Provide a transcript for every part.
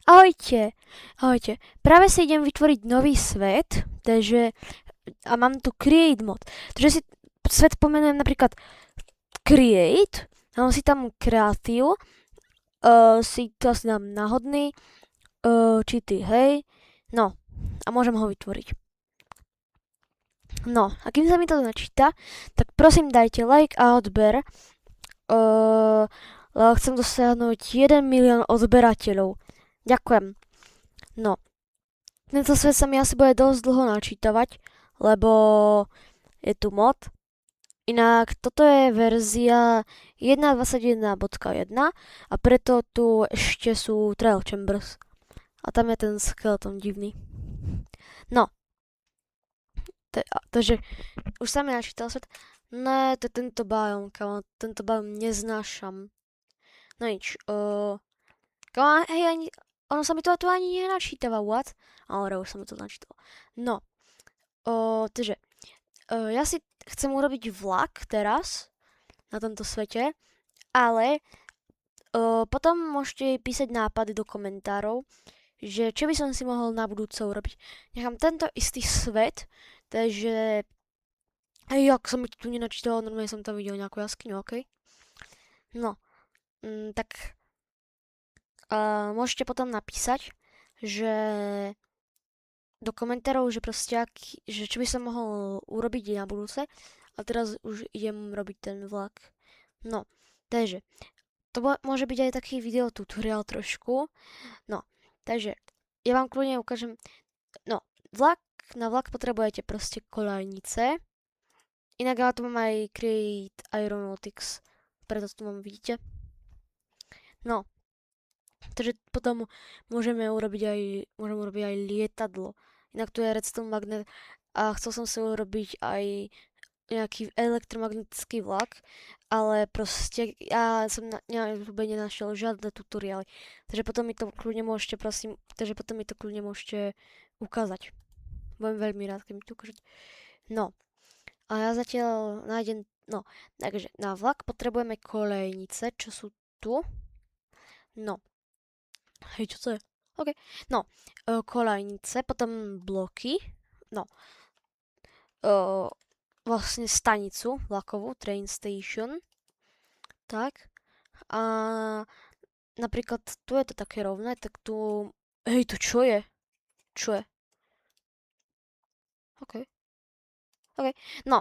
Ahojte, ahojte. Práve si idem vytvoriť nový svet, takže a mám tu create mod. Takže si svet pomenujem napríklad create, a on si tam kreatív, si to asi dám náhodný, či ty, hej. No, a môžem ho vytvoriť. No, a kým sa mi to načíta, tak prosím dajte like a odber. Lebo chcem dosiahnuť 1 milión odberateľov. Ďakujem. No, tento svet sa mi asi bude dosť dlho načítavať, lebo je tu mod. Inak toto je verzia 1.21.1 a preto tu ešte sú Trail Chambers. A tam je ten skeleton divný. No, takže už sa mi načítal svet. Ne, to je tento biom, kamo, tento biom neznášam. No nič, kamo, hej, ono sa mi to tu ani nenačítava, what? Ale už sa mi to načítalo. No, takže, ja si chcem urobiť vlak teraz na tomto svete, ale potom môžete písať nápady do komentárov, že čo by som si mohol na budúce urobiť. Nechám tento istý svet, takže jak som mi tu nenačítalo, normálne som tam videl nejakú jaskyňu, okej? No, tak môžete potom napísať, že do komentárov, že proste že čo by som mohol urobiť na budúce. A teraz už idem robiť ten vlak. No, takže to môže byť aj taký video tutoriál trošku. No, takže ja vám kľudne ukážem. No, na vlak potrebujete proste koľajnice. Inak ja tu mám aj Create Aeronautics, preto tu mám, vidíte. No, takže potom môžeme urobiť aj lietadlo. Inak tu je redstone magnet a chcel som si urobiť aj nejaký elektromagnetický vlak, ale proste ja som na YouTube nenašiel žiadne tutoriály. Takže potom mi to kľudne môžete, prosím, ukázať. Budem veľmi rád, keď mi to ukážete. No, a ja zatiaľ nájdem, no, takže na vlak potrebujeme kolejnice, čo sú tu. No, hej, čo to je? OK, no, kolejnice, potom bloky, no, vlastne stanicu vlakovú, train station, tak, a napríklad tu je to také rovné, tak tu, hej, to čo je? Čo je? OK, OK, no,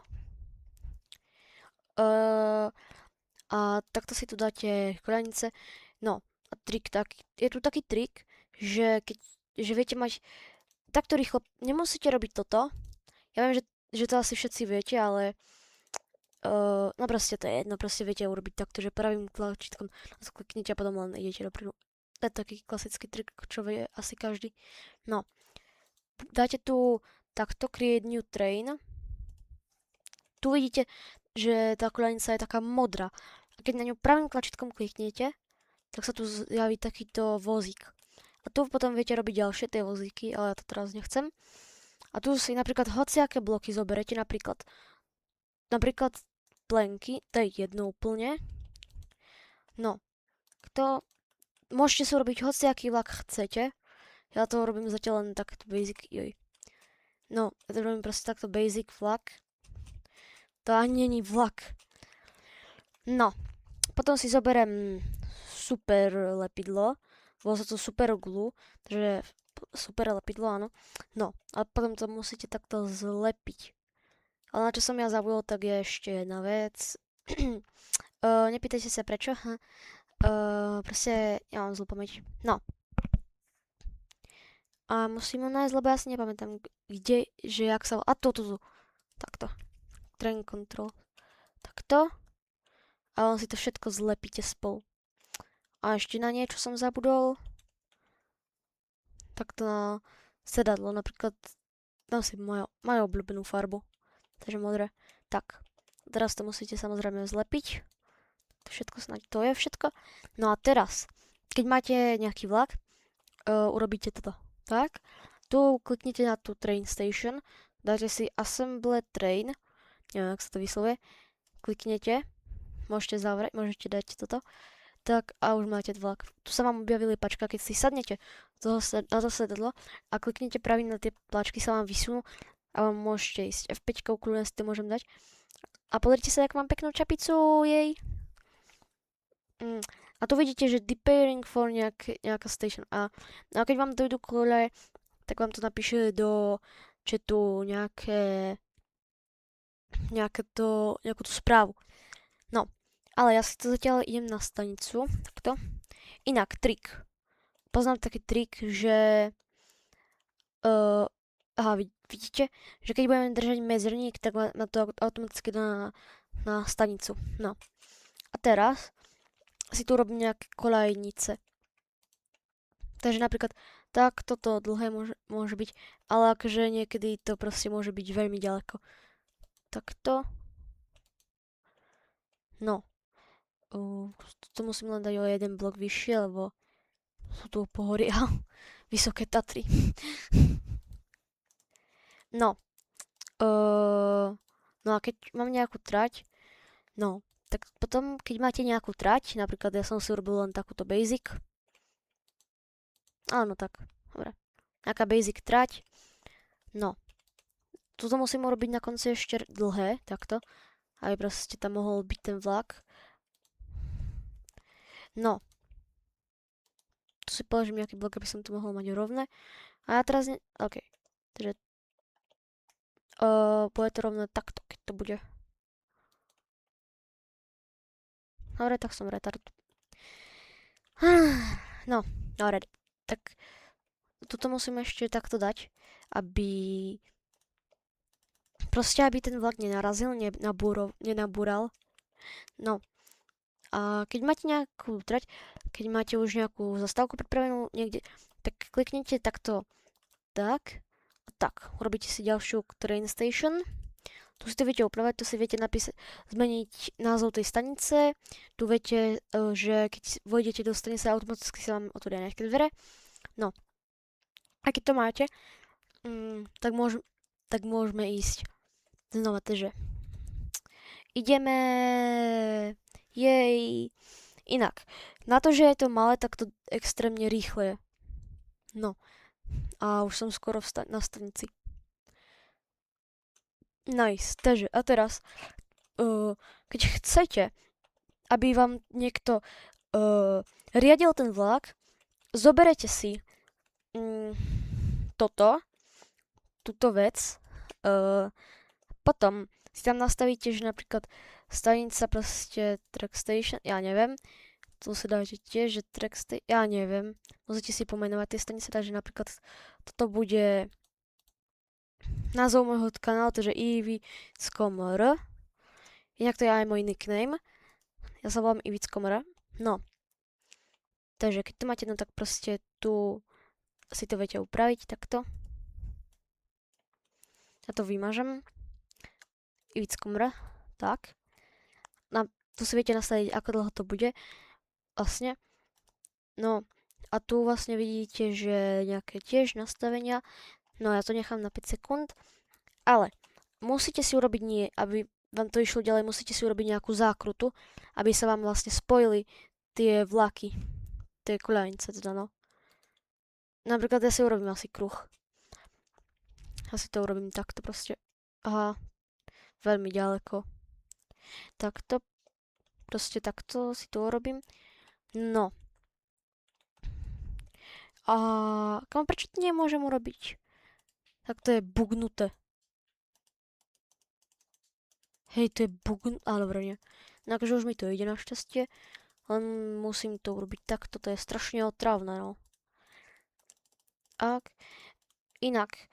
a takto si tu dáte kolejnice, no, a je tu taký trik, že že viete mať takto rýchlo, nemusíte robiť toto, ja viem, že to asi všetci viete, ale no proste to je jedno, proste viete urobiť takto, že pravým tlačítkom na to kliknete a potom len idete dopredu. To je taký klasický trik, čo vie asi každý. No, dáte tu takto create new train. Tu vidíte, že tá koľajnica je taká modrá. A keď na ňu pravým tlačítkom kliknete, tak sa tu zjaví takýto vozík. A tu potom viete robiť ďalšie tie vozíky, ale ja to teraz nechcem. A tu si napríklad hociaké bloky zoberete, napríklad plenky, to je jedno úplne. No, môžete si urobiť hociaký vlak chcete. Ja to robím zatiaľ len takto basic, No, ja to robím proste takto basic vlak. To ani není vlak. No, potom si zoberiem super lepidlo. Bolo sa to super glue, takže super lepidlo, áno. No, a potom to musíte takto zlepiť. Ale na čo som ja zabudol, tak je ešte jedna vec. Nepýtajte sa prečo. Proste ja mám zlú pamäť. No. A musím ho nájsť, lebo ja si nepamätám, kde, že jak sa... A tu. Takto. Train control. Takto. A on si to všetko zlepíte spolu. A ešte na niečo som zabudol. Takto na sedadlo. Napríklad dám si moju obľúbenú farbu. Takže modré. Tak. Teraz to musíte samozrejme zlepiť. Všetko snáď to je všetko. No a teraz, keď máte nejaký vlak, urobíte toto. Tak. Tu kliknete na tú train station, dáte si assemble train, neviem, ak sa to vyslovuje, kliknete, môžete zavrieť, môžete dať toto. Tak a už máte vlak. Tu sa vám objavili pačka, keď si sadnete na to sedadlo a kliknete pravým na tie tlačky, sa vám vysunú a vám môžete ísť. F5 kľudne si to môžem dať. A pozrite sa, jak mám peknú čapicu, jej. A tu vidíte, že preparing for nejaká station. A keď vám dojdú kole, tak vám to napíše do chatu nejakú tú správu. No, ale ja si to zatiaľ idem na stanicu, takto. Inak, trik. Poznám taký trik, že vidíte, že keď budeme držať medzerník, tak ma to automaticky dá na stanicu. No. A teraz si tu robím nejaké kolejnice. Takže napríklad tak toto dlhé môže byť, ale akože niekedy to proste môže byť veľmi ďaleko. Takto. No. To musím len dať o jeden blok vyššie, lebo sú tu pohoria. Vysoké Tatry. No. No a keď mám nejakú trať, no, tak potom, keď máte nejakú trať, napríklad ja som si urobil len takúto basic. Áno, tak, dobre. Nejaká basic trať. No. Tuto musím urobiť na konci ešte dlhé, takto. Aby proste tam mohol byť ten vlak. No. Tu si položím nejaký blok, aby som to mohol mať rovné. A ja teraz OK. Takže bude to rovné takto, keď to bude. Dobre, tak som retard. No, dobre. Tak tuto musím ešte takto dať, aby proste, aby ten vlak nenarazil, nenabúral. No. A keď máte nejakú trať, keď máte už nejakú zastávku pripravenú niekde, tak kliknete takto tak a tak. Urobíte si ďalšiu train station. Tu si to viete upravať, tu si viete zmeniť názov tej stanice. Tu viete, že keď vojdete do stanice, automaticky sa vám otvoria nejaké dvere. No. A keď to máte, tak môžeme ísť. Znova, takže ideme. Jej. Inak, na to, že je to malé, tak to extrémne rýchle je. No. A už som skoro na stanici. Nice. Takže, a teraz, keď chcete, aby vám niekto riadil ten vlak, zoberete si túto vec, potom si tam nastavíte, že napríklad stanica proste track station, ja neviem, tu si dáte tiež, že track station, ja neviem, musíte si pomenovať tie stanice, takže napríklad toto bude názov môjho kanálu, takže Ivickomr. Inak to je aj môj nickname. Ja sa volám Ivickomr. No. Takže keď to máte, no tak proste tu si to viete upraviť takto. Ja to vymažem. Ivickomr. Tak. Tu si viete nastaviť, ako dlho to bude. Vlastne. No. A tu vlastne vidíte, že nejaké tiež nastavenia. No ja to nechám na 5 sekúnd. Ale musíte si urobiť aby vám to išlo ďalej, musíte si urobiť nejakú zákrutu, aby sa vám vlastne spojili tie vlaky. Tie koľajnice teda, no. Napríklad ja si urobím asi kruh. Ja si to urobím takto proste. Aha. Veľmi ďaleko. Takto. Proste takto si to urobím. No. A prečo to nemôžem urobiť? Tak to je bugnuté. Hej, to je bugnuté. Ale dobre, nie. No akože už mi to ide našťastie. Len musím to urobiť takto. To je strašne otrávne, no. Inak.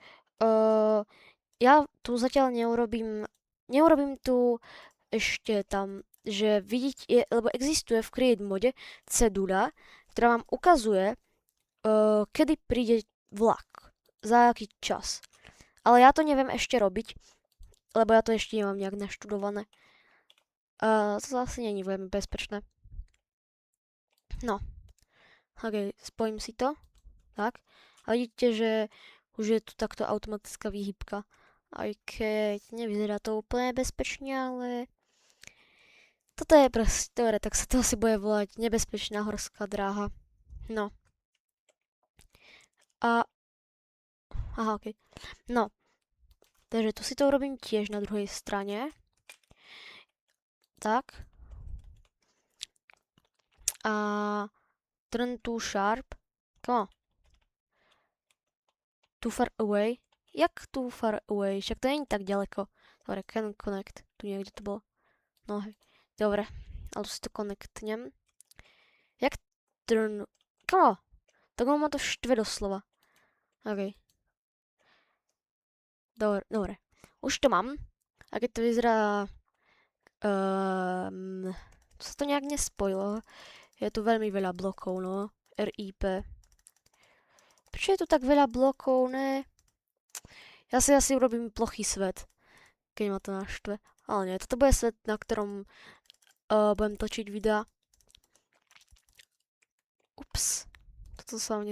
Ja tu zatiaľ neurobím tu ešte tam, že vidíte, lebo existuje v Create mode cedula, ktorá vám ukazuje, kedy príde vlak, za aký čas. Ale ja to neviem ešte robiť, lebo ja to ešte nemám nejak naštudované. To zase nie je veľmi bezpečné. No. Ok, spojím si to. Tak. A vidíte, že už je tu takto automatická výhybka. Aj keď nevyzerá to úplne bezpečne, ale Toto je proste, dobre, tak sa to asi bude volať nebezpečná horská dráha. No. A, aha, okej. No. Takže tu si to urobím tiež na druhej strane. Tak. A turn too sharp. Come on. Too far away. Jak too far away? Však to není tak ďaleko. Dobre, can connect. Tu niekde to bolo. No hej. Dobre. Ale tu si to connectnem. Jak turn... Come on. Tak ma to štve doslova. OK. Dobre. Už to mám. A keď to vyzerá... to sa to nejak nespojilo. Je tu veľmi veľa blokov, no. RIP. Prečo je tu tak veľa blokov, ne? Ja si asi urobím plochý svet. Keď ma to naštve. Ale nie, toto bude svet, na ktorom budem točiť videa. Ups. Toto sa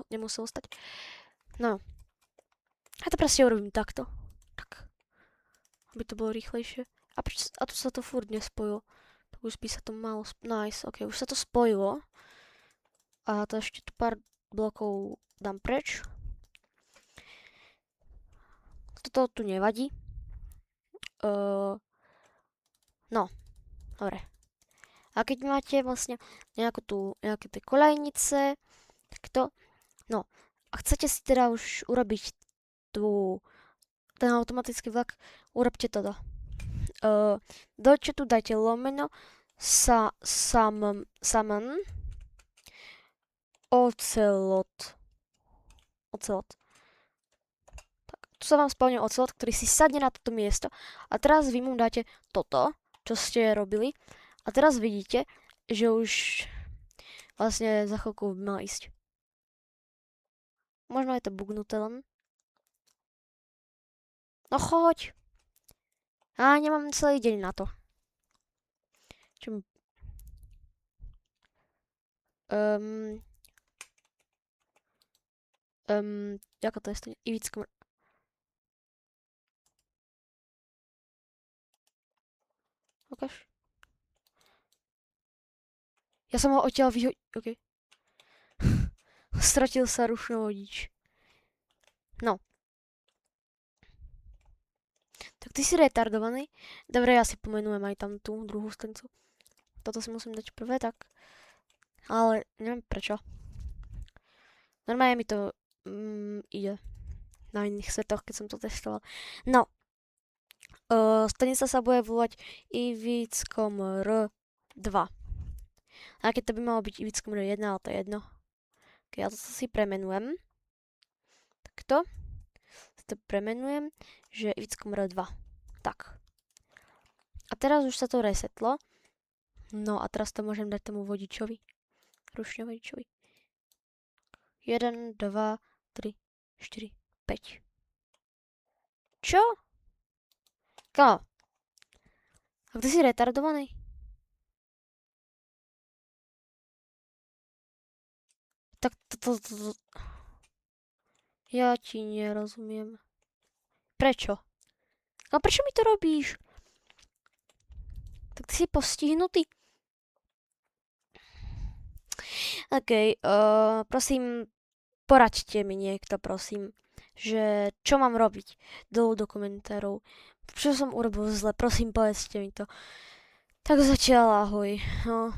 nemuselo stať. No. Ja to proste urobím takto. Tak. Aby to bolo rýchlejšie. A tu sa to furt nespojilo. Tak už by sa to malo... Nice, ok, už sa to spojilo. A to ešte tu pár blokov dám preč. Toto tu nevadí. No, dobre. A keď máte vlastne nejaké tie kolejnice, takto, no, a chcete si teda už urobiť ten automatický vlak, urobte toto. Do chatu dajte lomeno summon ocelot. Tak, tu sa vám spomne ocelot, ktorý si sadne na toto miesto. A teraz vy mu dáte toto, čo ste robili. A teraz vidíte, že už vlastne za chvíľku by mal ísť. Možno je to bugnuté len. No choď. A nemám celý deň na to. Ako to je? Ivicko. Ukáž. Ja som ho odtiaľ vyhodil. OK. Stratil sa rušnovodič. No. Tak ty si retardovaný. Dobre, ja si pomenujem aj tam tú druhú stanicu. Toto si musím dať prvé, tak. Ale neviem prečo. Normálne mi to ide. Na iných svetoch, keď som to testoval. No. Stanica sa bude volať Ivickomr 2. A keď to by malo byť Ivickomr 1, ale to je jedno. Ok, ja to si premenujem. Takto. To premenujem, že Ivickomr 2. Tak. A teraz už sa to resetlo. No a teraz to môžem dať tomu vodičovi. Rušňovodičovi. 1, 2, 3, 4, 5. Čo? Kámo. A ty si retardovaný? Tak to... Ja ti nerozumiem. Prečo? A prečo mi to robíš? Tak ty si postihnutý. OK, prosím, poraďte mi niekto, prosím, že čo mám robiť dolu do komentárov. Čo som urobil zle, prosím, povedzte mi to. Tak zatiaľ ahoj. No.